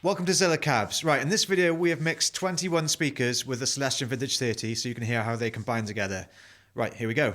Welcome to Zilla Cabs. Right, in this video we have mixed 21 speakers with the Celestion Vintage 30 so you can hear how they combine together. Right, here we go.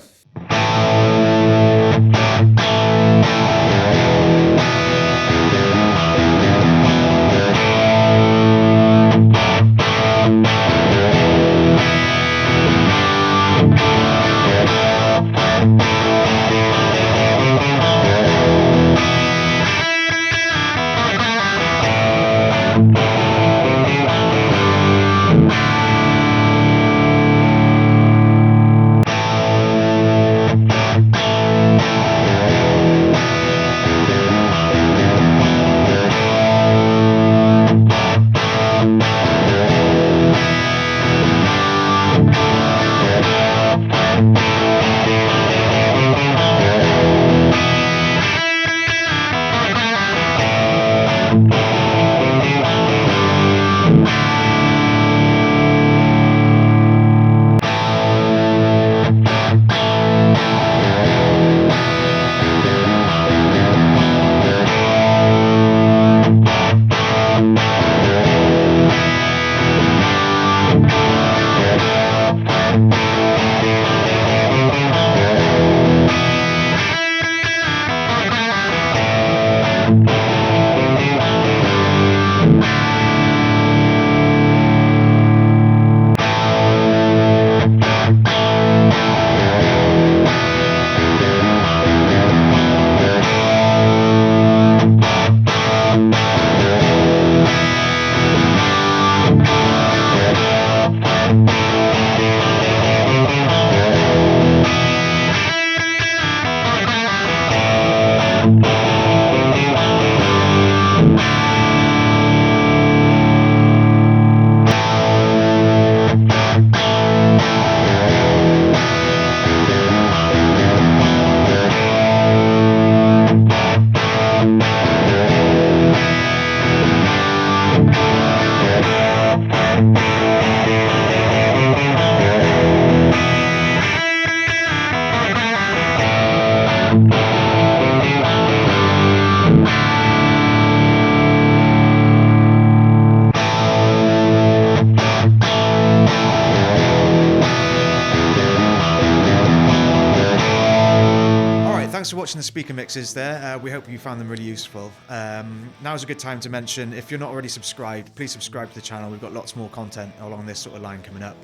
Thanks for watching the speaker mixes there. We hope you found them really useful. Now is a good time to mention, if you're not already subscribed, please subscribe to the channel. We've got lots more content along this sort of line coming up.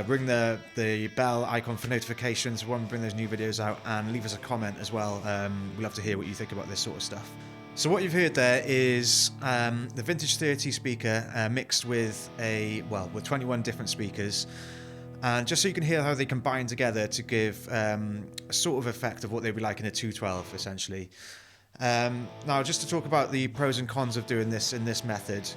Ring the bell icon for notifications when we bring those new videos out, and leave us a comment as well. We'd love to hear what you think about this sort of stuff. So what you've heard there is the Vintage 30 speaker mixed with with 21 different speakers. And just so you can hear how they combine together to give a sort of effect of what they'd be like in a 212, essentially. Now, just to talk about the pros and cons of doing this in this method.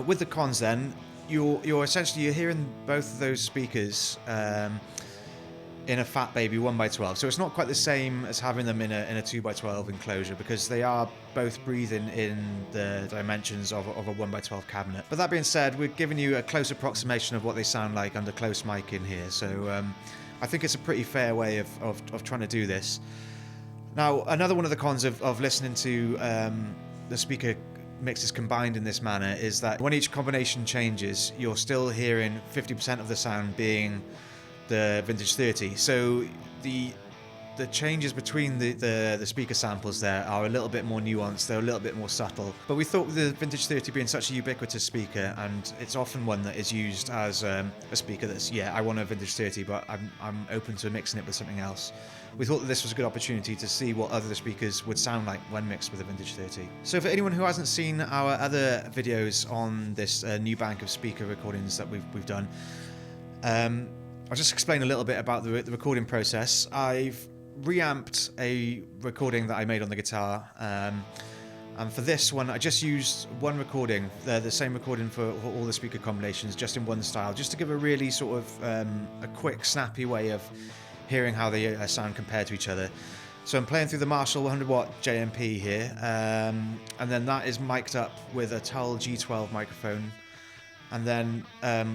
With the cons, then, you're essentially hearing both of those speakers in a fat baby 1x12. So it's not quite the same as having them in a 2x12 enclosure, because they are both breathing in the dimensions of a 1x12 cabinet. But that being said, we're giving you a close approximation of what they sound like under close mic in here. So I think it's a pretty fair way of trying to do this. Now, another one of the cons of listening to the speaker mixes combined in this manner is that when each combination changes, you're still hearing 50% of the sound being the Vintage 30. So the changes between the speaker samples there are a little bit more nuanced, they're a little bit more subtle. But we thought with the Vintage 30 being such a ubiquitous speaker, and it's often one that is used as a speaker that's, yeah, I want a Vintage 30, but I'm open to mixing it with something else. We thought that this was a good opportunity to see what other speakers would sound like when mixed with a Vintage 30. So for anyone who hasn't seen our other videos on this new bank of speaker recordings that we've done, I'll just explain a little bit about the recording process. I've reamped a recording that I made on the guitar, and for this one I just used one recording, the same recording for all the speaker combinations, just in one style, just to give a really sort of a quick, snappy way of hearing how they sound compared to each other. So I'm playing through the Marshall 100-watt JMP here, and then that is mic'd up with a Tull G12 microphone. And then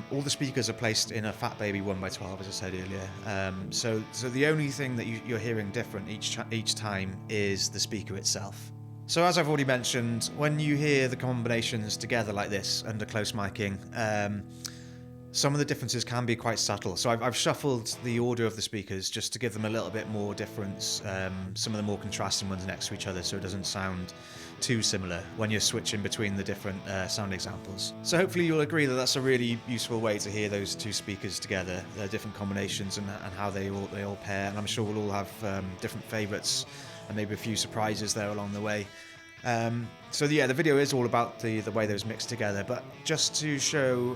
all the speakers are placed in a Fat Baby 1x12, as I said earlier. So the only thing that you're hearing different each time is the speaker itself. So as I've already mentioned, when you hear the combinations together like this under close miking, some of the differences can be quite subtle. So I've shuffled the order of the speakers just to give them a little bit more difference, some of the more contrasting ones next to each other, so it doesn't sound too similar when you're switching between the different sound examples. So hopefully you'll agree that that's a really useful way to hear those two speakers together, their different combinations and how they all pair, and I'm sure we'll all have different favourites and maybe a few surprises there along the way. So yeah, the video is all about the way those mix together, but just to show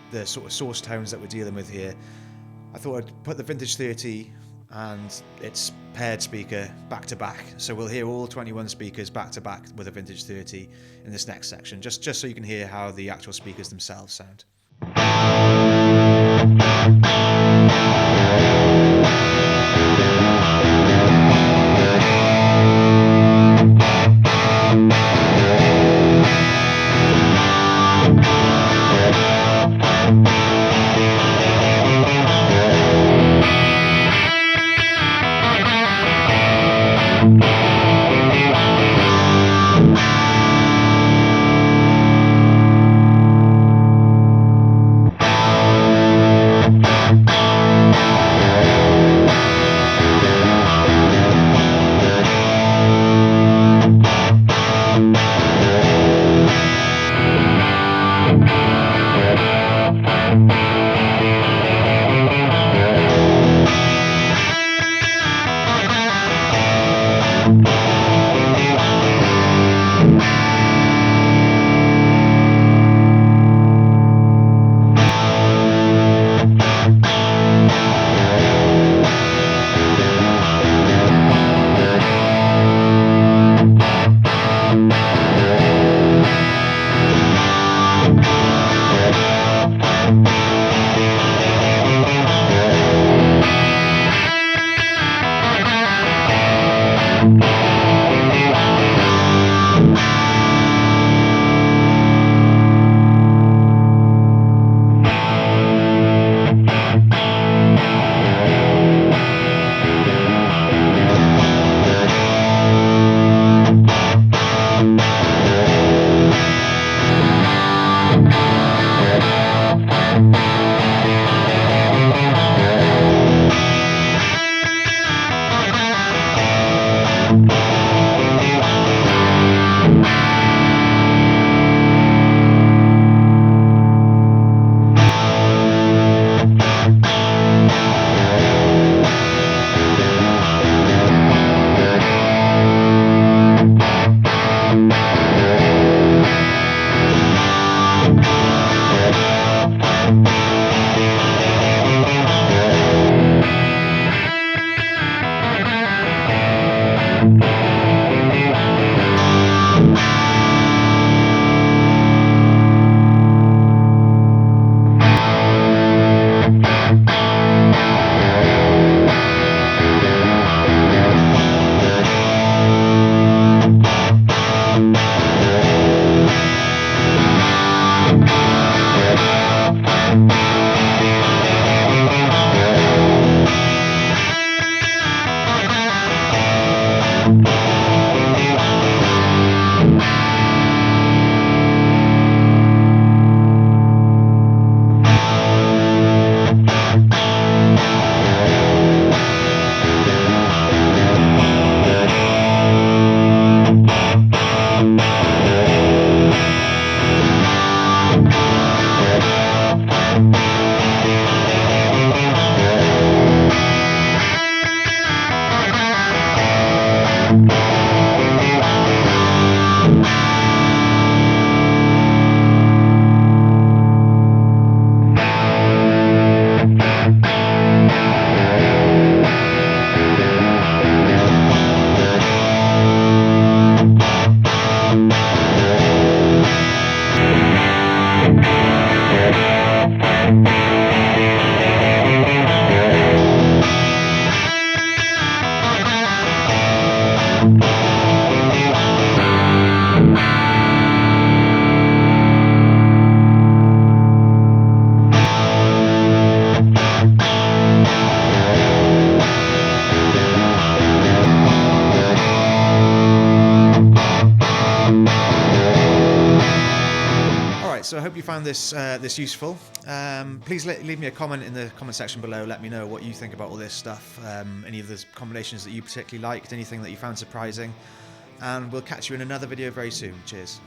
the sort of source tones that we're dealing with here, I thought I'd put the Vintage 30 and its paired speaker back to back, so we'll hear all 21 speakers back to back with a Vintage 30 in this next section, just so you can hear how the actual speakers themselves sound. so I hope you found this this useful. Please leave me a comment in the comment section below. Let me know what you think about all this stuff. Any of the combinations that you particularly liked, anything that you found surprising. And we'll catch you in another video very soon. Cheers.